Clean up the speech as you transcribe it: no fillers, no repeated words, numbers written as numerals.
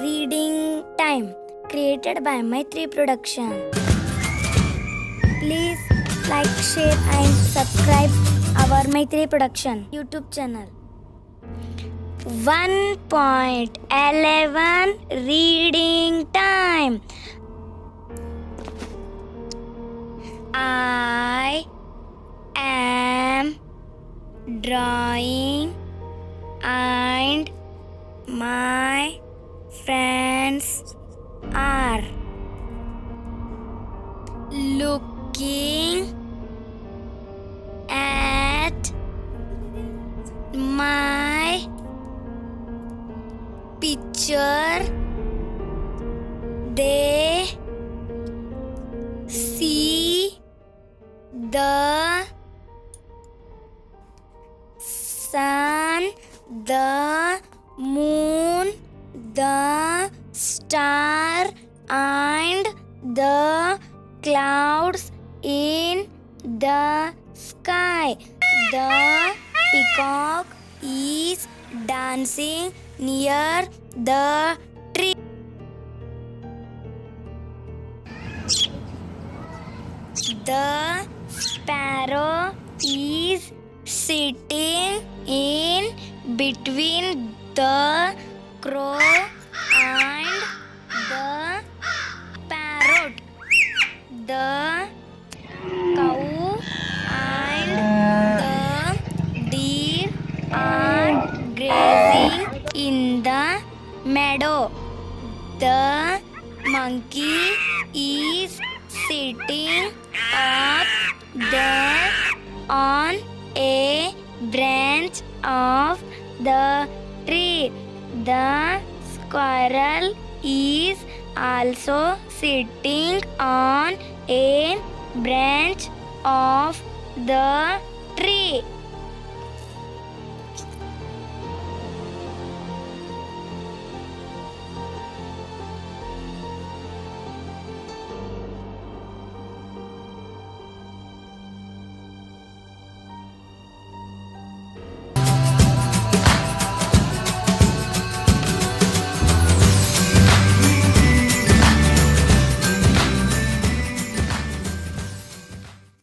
Reading Time, created by Maitri Production. Please like, share and subscribe our Maitri Production YouTube channel. 1.11 Reading Time. I am drawing and my friends are looking at my picture. They see the sun, the moon, the star and the clouds in the sky. The peacock is dancing near the tree. The sparrow is sitting in between the crow and the parrot. The cow and the deer are grazing in the meadow. The monkey is sitting up there on a branch of the tree. The squirrel is also sitting on a branch of the tree.